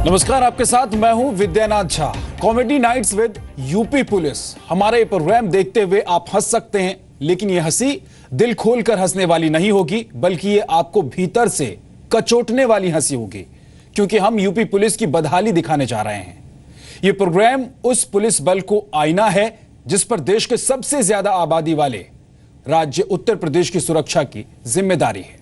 नमस्कार, आपके साथ मैं हूं Vidyanath Jha. Comedy nights with UP police. हमारे प्रोग्राम देखते हुए आप हंस सकते हैं, लेकिन यह हंसी दिल खोलकर हंसने वाली नहीं होगी, बल्कि ये आपको भीतर से कचोटने वाली हंसी होगी, क्योंकि हम यूपी पुलिस की बदहाली दिखाने जा रहे हैं। यह प्रोग्राम उस पुलिस बल को आईना है जिस पर देश के सबसे ज्यादा आबादी वाले राज्य उत्तर प्रदेश की सुरक्षा की जिम्मेदारी है।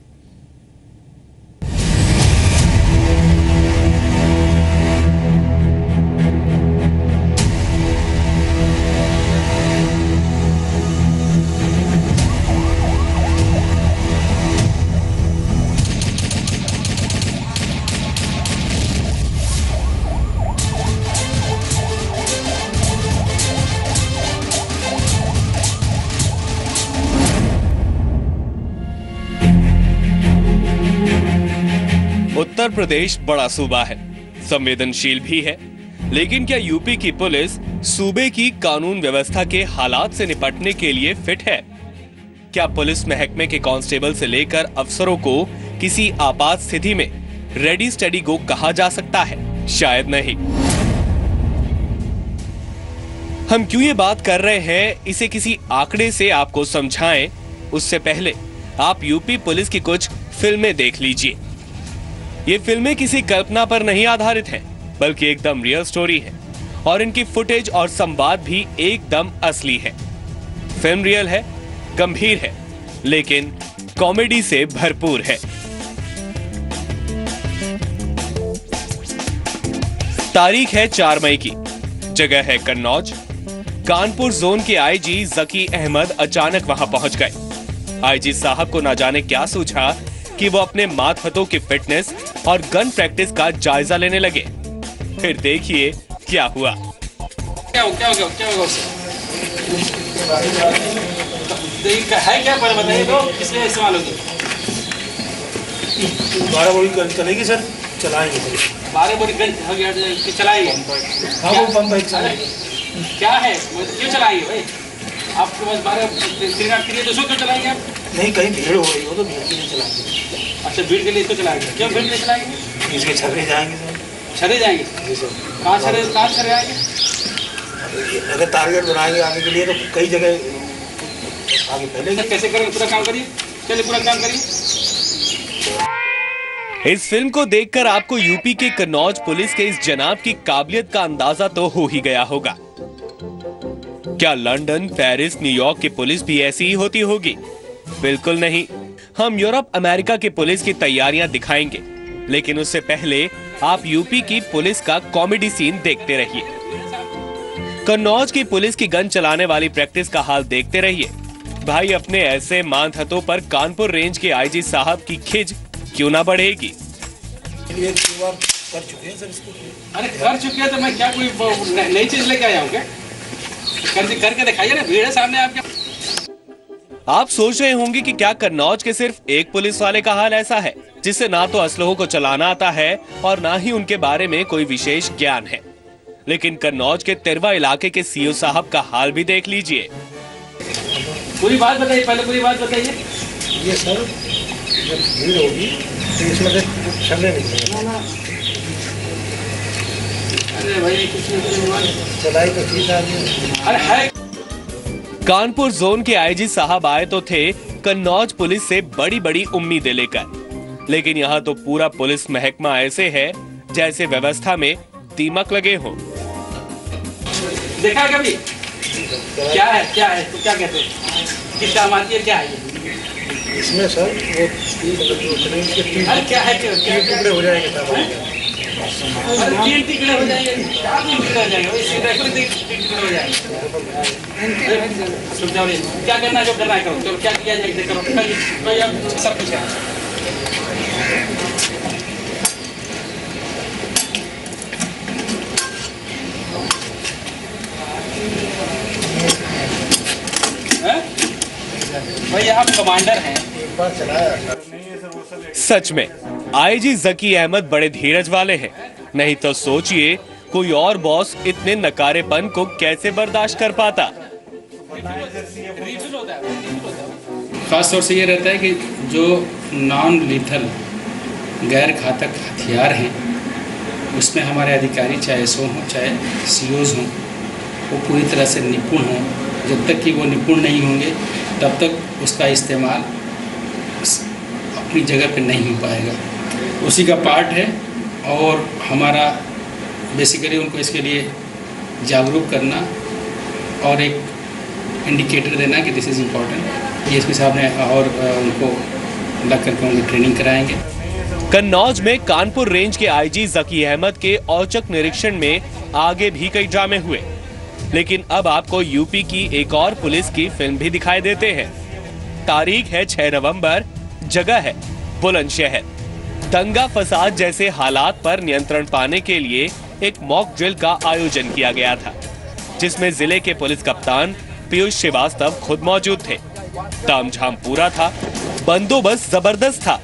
उत्तर प्रदेश बड़ा सूबा है, संवेदनशील भी है, लेकिन क्या यूपी की पुलिस सूबे की कानून व्यवस्था के हालात से निपटने के लिए फिट है? क्या पुलिस महकमे के कांस्टेबल से लेकर अफसरों को किसी आपात स्थिति में रेडी स्टेडी गो कहा जा सकता है? शायद नहीं। हम क्यों ये बात कर रहे हैं, इसे किसी आंकड़े से आपको समझाएं, उससे पहले आप यूपी पुलिस की कुछ फिल्में देख लीजिए। ये फिल्में किसी कल्पना पर नहीं आधारित हैं, बल्कि एकदम रियल स्टोरी है और इनकी फुटेज और संवाद भी एकदम असली है। फिल्म रियल है, गंभीर है, लेकिन कॉमेडी से भरपूर है। तारीख है 4 मई की, जगह है कन्नौज। कानपुर जोन के आईजी जकी अहमद अचानक वहां पहुंच गए। आईजी साहब को ना जाने क्या सूझा कि वो अपने मातहतों की फिटनेस और गन प्रैक्टिस का जायजा लेने लगे। फिर देखिए क्या हुआ। क्या हो गया है क्या बताइए तो किसलिए इस्तेमाल होगी? 12 बोरी चलेगी सर, चलाएंगे सर। 12 बोरी गन चलाएंगे? हाँ वो पंप है, क्या है क्यों चलाएंगे भाई? आपके पास 12 के लिए तो क्यों चलाएंगे आप? नहीं, कहीं भीड़ हो रही हो तो भीड़ के लिए चलाएंगे। अच्छा, भीड़ के लिए इसको चलाएंगे। क्यों भीड़ के लिए चलाएंगे? इसके छर्रे जाएंगे सर। छर्रे जाएंगे? जी सर। कहाँ छर्रे आएंगे? अगर टारगेट बनाएंगे आगे के लिए तो कई जगह आगे पहले। कैसे करेंगे? पूरा काम करिए, चलिए पूरा काम करिए। इस फिल्म को देखकर आपको यूपी के कन्नौज पुलिस के इस जनाब की काबिलियत का अंदाजा तो हो ही गया होगा। क्या लंदन, पेरिस, न्यूयॉर्क की पुलिस भी ऐसी ही होती होगी? बिल्कुल नहीं। हम यूरोप, अमेरिका की पुलिस की तैयारियां दिखाएंगे, लेकिन उससे पहले आप यूपी की पुलिस का कॉमेडी सीन देखते रहिए। कन्नौज की पुलिस की गन चलाने वाली प्रैक्टिस का हाल देखते रहिए। भाई, अपने ऐसे मानहतों पर कानपुर रेंज के आईजी साहब की खिज क्यों ना बढ़ेगी? कर चुके हैं सर इसको। अरे कर चुके हैं तो मैं क्या कोई नई चीज लेके आया हूँ क्या? करके दिखाइए ना, भीड़ है सामने आपके। आप सोच रहे होंगे कि क्या कन्नौज के सिर्फ एक पुलिस वाले का हाल ऐसा है, जिससे ना तो असलहों को चलाना आता है और ना ही उनके बारे में कोई विशेष ज्ञान है। लेकिन कन्नौज के तिरवा इलाके के सीओ साहब का हाल भी देख लीजिए। पूरी बात बताइए, पहले पूरी बात बताइए। ये सर जब भीड़ होगी तो इसमें से छर्रे निकलेंगे। अरे भाई कुछ नहीं, चलाई तो ठीक है। अरे है। कानपुर जोन के आईजी साहब आए तो थे कन्नौज पुलिस से बड़ी बड़ी उम्मीदें लेकर, लेकिन यहाँ तो पूरा पुलिस महकमा ऐसे है जैसे व्यवस्था में दीमक लगे हो। देखा है कभी? क्या है तो क्या कहते हैं? किस काम आती है? क्या है इसमें सर वो अरे क्या है? क्या टुकड़े हो जाएंगे तब अरे 3 टुकड़े हो जाएंगे, 4 टुकड़े हो जाएंगे, इसी तरह से 3 टुकड़े हो जाएंगे। समझाओ क्या करना है, जो करना है करो। चलो क्या किया जाए करो, तो सब कुछ है। भाई आप कमांडर हैं। सच में आईजी जकी अहमद बड़े धीरज वाले हैं, नहीं तो सोचिए कोई और बॉस इतने नकारेपन को कैसे बर्दाश्त कर पाता। खास तौर से ये रहता है कि जो नॉन लीथल गैर घातक हथियार हैं उसमें हमारे अधिकारी चाहे एसओ हों चाहे सीओज हों वो पूरी तरह से निपुण हों। जब तक कि वो निपुण नहीं होंगे तब तक उसका इस्तेमाल अपनी जगह पे नहीं हो पाएगा। उसी का पार्ट है और हमारा बेसिकली उनको इसके लिए जागरूक करना और एक इंडिकेटर देना कि दिस इज़ इम्पॉर्टेंट। डीएसपी साहब ने और उनको लग करके उनको ट्रेनिंग कराएंगे। कन्नौज में कानपुर रेंज के आईजी जकी अहमद के औचक निरीक्षण में आगे भी कई ड्रामे हुए, लेकिन अब आपको यूपी की एक और पुलिस की फिल्म भी दिखाई देते हैं। तारीख है 6 नवंबर, जगह है बुलंदशहर। दंगा फसाद जैसे हालात पर नियंत्रण पाने के लिए एक मॉक ड्रिल का आयोजन किया गया था, जिसमें जिले के पुलिस कप्तान पीयूष श्रीवास्तव खुद मौजूद थे। तामझाम पूरा था, बंदोबस्त जबरदस्त था,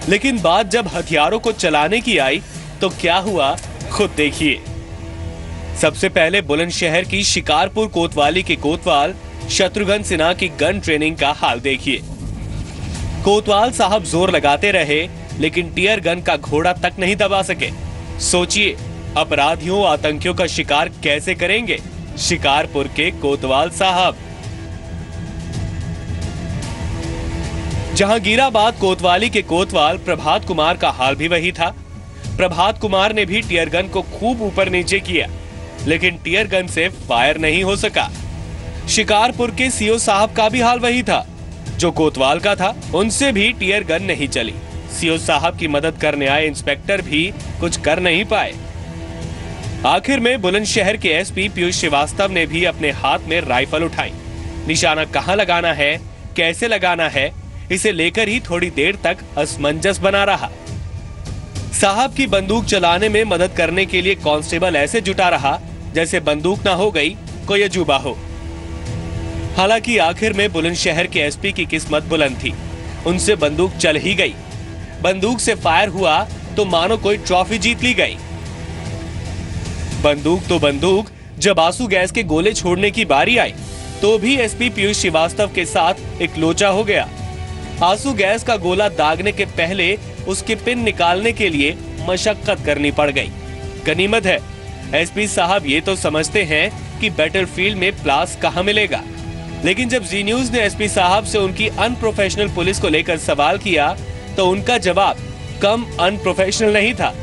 लेकिन बात जब हथियारों को चलाने की आई तो क्या हुआ खुद देखिए। सबसे पहले बुलंदशहर की शिकारपुर कोतवाली के कोतवाल शत्रुघ्न सिन्हा की गन ट्रेनिंग का हाल देखिए। कोतवाल साहब जोर लगाते रहे, लेकिन टीयर गन का घोड़ा तक नहीं दबा सके। सोचिए, अपराधियों आतंकियों का शिकार कैसे करेंगे शिकारपुर के कोतवाल साहब। जहांगीराबाद कोतवाली के कोतवाल प्रभात कुमार का हाल भी वही था। प्रभात कुमार ने भी टीयर गन को खूब ऊपर नीचे किया, लेकिन टीयर गन से फायर नहीं हो सका। शिकारपुर के सीओ साहब का भी हाल वही था। जो कोतवाल का था, उनसे भी टीयर गन नहीं चली। सीओ साहब की मदद करने आए इंस्पेक्टर भी कुछ कर नहीं पाए। आखिर में बुलंदशहर के एसपी पीयूष श्रीवास्तव ने भी अपने हाथ में राइफल उठाई। निशाना कहां लगाना है, कैसे लगाना है, इसे लेकर ही थोड़ी देर तक असमंजस बना रहा। साहब की बंदूक चलाने में मदद करने के लिए कांस्टेबल ऐसे जुटा रहा जैसे बंदूक ना हो गई कोई अजूबा हो। हालांकि आखिर में बुलंदशहर के एसपी की किस्मत बुलंद थी, उनसे बंदूक चल ही गई। बंदूक से फायर हुआ तो मानो कोई ट्रॉफी जीत ली गई। बंदूक तो बंदूक, जब आंसू गैस के गोले छोड़ने की बारी आई तो भी एसपी पीयूष श्रीवास्तव के साथ एक लोचा हो गया। आंसू गैस का गोला दागने के पहले उसके पिन निकालने के लिए मशक्कत करनी पड़ गई। गनीमत है एसपी साहब ये तो समझते हैं कि बैटलफील्ड में प्लास कहां मिलेगा, लेकिन जब जी न्यूज ने एसपी साहब से उनकी अनप्रोफेशनल पुलिस को लेकर सवाल किया तो उनका जवाब कम अनप्रोफेशनल नहीं था।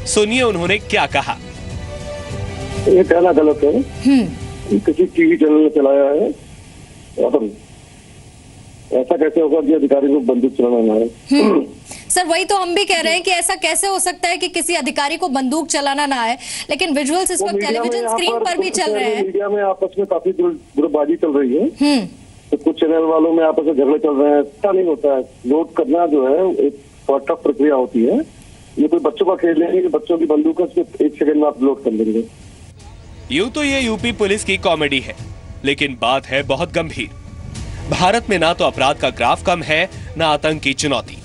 सुनिए उन्होंने क्या कहा। ये कहना गलत है, किसी टीवी चैनल ने चलाया है और ऐसा कैसे होगा कि अधिकारी को बंदूक चलाना ना है। सर वही तो हम भी कह रहे हैं कि ऐसा कैसे हो सकता है कि किसी अधिकारी को बंदूक चलाना ना आए, लेकिन विजुअल्स इस वक्त टेलीविजन स्क्रीन पर भी चल रहे हैं। मीडिया में आपस में काफी ग्रुपबाजी चल रही है, तो कुछ चैनल वालों में आपस में झगड़े चल रहे हैं। ऐसा नहीं होता है, नोट करना जो है एक टफ प्रक्रिया होती है। ये कोई बच्चों का खेल नहीं है कि बच्चों की बंदूक है एक सेकंड में आप लोड कर लेंगे। यूं तो ये यूपी पुलिस की कॉमेडी है, लेकिन बात है बहुत गंभीर। भारत में ना तो अपराध का ग्राफ कम है, ना आतंक की चुनौती,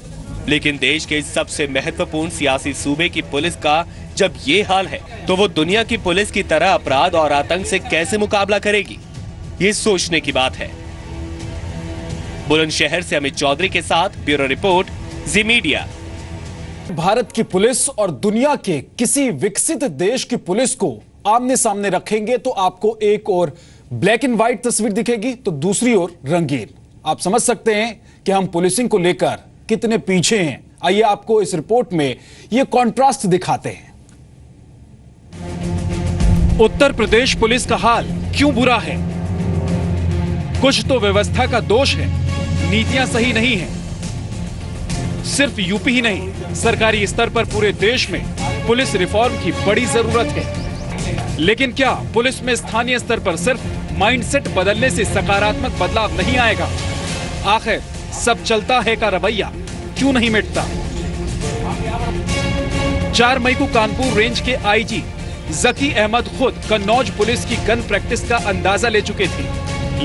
लेकिन देश के सबसे महत्वपूर्ण सियासी सूबे की पुलिस का जब ये हाल है तो वो दुनिया की पुलिस की तरह अपराध और आतंक से कैसे मुकाबला करेगी, ये सोचने की बात है। बुलंदशहर से अमित चौधरी के साथ ब्यूरो रिपोर्ट, जी मीडिया। भारत की पुलिस और दुनिया के किसी विकसित देश की पुलिस को आमने सामने रखेंगे तो आपको एक और ब्लैक एंड व्हाइट तस्वीर दिखेगी तो दूसरी ओर रंगीन। आप समझ सकते हैं कि हम पुलिसिंग को लेकर कितने पीछे हैं। आइए आपको इस रिपोर्ट में यह कॉन्ट्रास्ट दिखाते हैं। उत्तर प्रदेश पुलिस का हाल क्यों बुरा है? कुछ तो व्यवस्था का दोष है, नीतियां सही नहीं है। सिर्फ यूपी ही नहीं, सरकारी स्तर पर पूरे देश में पुलिस रिफॉर्म की बड़ी जरूरत है। लेकिन क्या पुलिस में स्थानीय स्तर पर सिर्फ माइंडसेट बदलने से सकारात्मक बदलाव नहीं आएगा? आखिर सब चलता है का रवैया क्यों नहीं मिटता? 4 मई को कानपुर रेंज के आईजी जकी अहमद खुद कन्नौज पुलिस की गन प्रैक्टिस का अंदाजा ले चुके थे,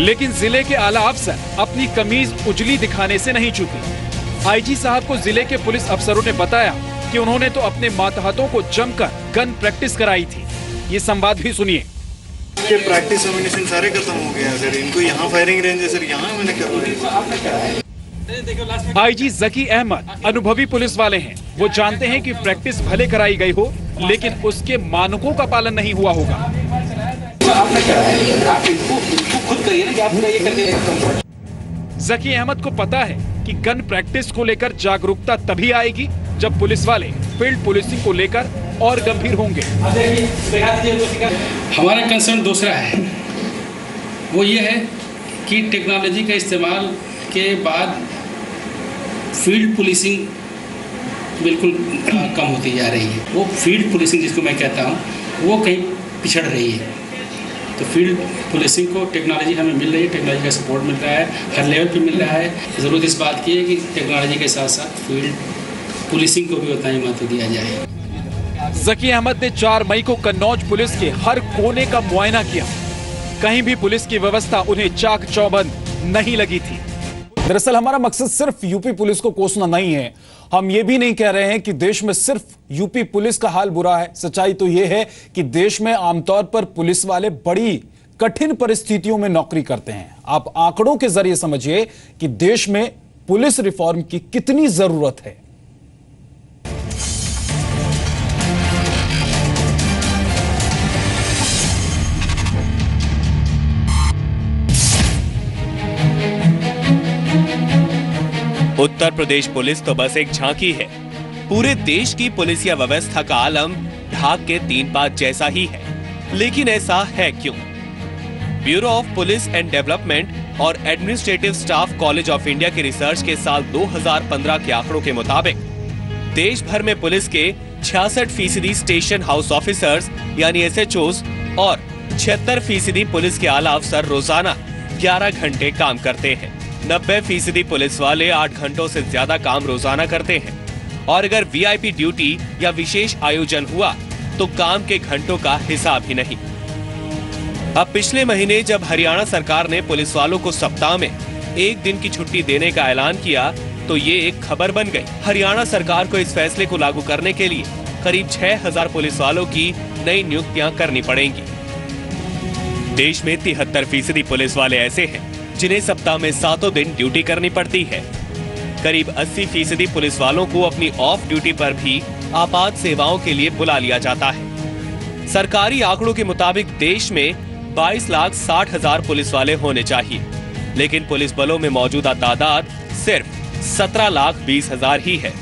लेकिन जिले के आला अफसर अपनी कमीज उजली दिखाने से नहीं चूके। आईजी साहब को जिले के पुलिस अफसरों ने बताया कि उन्होंने तो अपने मातहतों को जमकर गन प्रैक्टिस कराई थी। ये संवाद भी सुनिए। के प्रैक्टिस एमिनेशन सारे खत्म हो गए हैं सर, इनको यहाँ फायरिंग रेंज है सर, यहाँ मैंने कर आईजी जकी अहमद अनुभवी पुलिस वाले हैं। वो जानते हैं कि प्रैक्टिस भले कराई गई हो, लेकिन उसके मानकों का पालन नहीं हुआ होगा। जकी अहमद को पता है कि गन प्रैक्टिस को लेकर जागरूकता तभी आएगी जब पुलिस वाले फील्ड पुलिसिंग को लेकर और गंभीर होंगे। हमारा कंसर्न दूसरा है, वो ये है कि टेक्नोलॉजी का इस्तेमाल के बाद फील्ड पुलिसिंग बिल्कुल कम होती जा रही है। वो फील्ड पुलिसिंग जिसको मैं कहता हूँ, वो कहीं पिछड़ रही है। तो फील्ड पुलिसिंग को टेक्नोलॉजी हमें मिल रही है, टेक्नोलॉजी का सपोर्ट मिल रहा है, हर लेवल पे मिल रहा है। ज़रूरत इस बात की है कि टेक्नोलॉजी के साथ साथ फील्ड पुलिसिंग को भी उतना ही महत्व दिया जाए। जकी अहमद ने 4 मई को कन्नौज पुलिस के हर कोने का मुआयना किया। कहीं भी पुलिस की व्यवस्था उन्हें चाक चौबंद नहीं लगी थी। दरअसल हमारा मकसद सिर्फ यूपी पुलिस को कोसना नहीं है। हम ये भी नहीं कह रहे हैं कि देश में सिर्फ यूपी पुलिस का हाल बुरा है। सच्चाई तो यह है कि देश में आमतौर पर पुलिस वाले बड़ी कठिन परिस्थितियों में नौकरी करते हैं। आप आंकड़ों के जरिए समझिए कि देश में पुलिस रिफॉर्म की कितनी जरूरत है। उत्तर प्रदेश पुलिस तो बस एक झांकी है। पूरे देश की पुलिसिया व्यवस्था का आलम ढाक के 3 पात जैसा ही है। लेकिन ऐसा है क्यों? Bureau of police and development और administrative staff college of India के रिसर्च के साल 2015 के आंकड़ों के मुताबिक देश भर में पुलिस के 66% स्टेशन हाउस ऑफिसर्स यानी एसएचओस और 76% पुलिस के आला अफसर रोजाना 11 घंटे काम करते हैं। 90% पुलिस वाले 8 घंटों से ज्यादा काम रोजाना करते हैं। और अगर वीआईपी ड्यूटी या विशेष आयोजन हुआ तो काम के घंटों का हिसाब ही नहीं। अब पिछले महीने जब हरियाणा सरकार ने पुलिस वालों को सप्ताह में 1 दिन की छुट्टी देने का ऐलान किया तो ये एक खबर बन गई। हरियाणा सरकार को इस फैसले को लागू करने के लिए करीब 6000 पुलिस वालों की नई नियुक्तियां करनी पड़ेंगी। देश में 73% पुलिस वाले ऐसे हैं जिन्हें सप्ताह में 7 दिन ड्यूटी करनी पड़ती है। करीब 80% पुलिस वालों को अपनी ऑफ ड्यूटी पर भी आपात सेवाओं के लिए बुला लिया जाता है। सरकारी आंकड़ों के मुताबिक देश में 22,60,000 पुलिस वाले होने चाहिए, लेकिन पुलिस बलों में मौजूदा तादाद सिर्फ 17,20,000 ही है।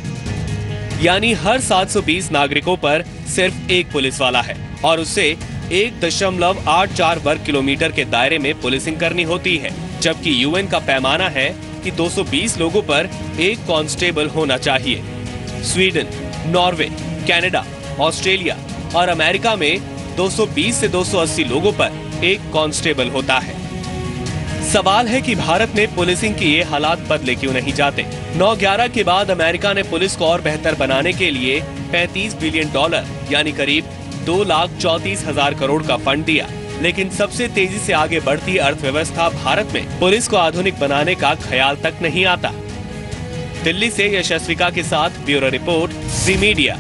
यानी हर 720 नागरिकों पर सिर्फ एक पुलिस वाला है और उसे 1.84 वर्ग किलोमीटर के दायरे में पुलिसिंग करनी होती है, जबकि यूएन का पैमाना है कि 220 लोगों पर एक कांस्टेबल होना चाहिए। स्वीडन, नॉर्वे, कनाडा, ऑस्ट्रेलिया और अमेरिका में 220 से 280 लोगों पर एक कांस्टेबल होता है। सवाल है कि भारत में पुलिसिंग के ये हालात बदले क्यों नहीं जाते? 9/11 के बाद अमेरिका ने पुलिस को और बेहतर बनाने के लिए $35 बिलियन यानी करीब 2,34,000 करोड़ का फंड दिया, लेकिन सबसे तेजी से आगे बढ़ती अर्थव्यवस्था भारत में पुलिस को आधुनिक बनाने का ख्याल तक नहीं आता। दिल्ली से यशस्विका के साथ ब्यूरो रिपोर्ट, ज़ी मीडिया।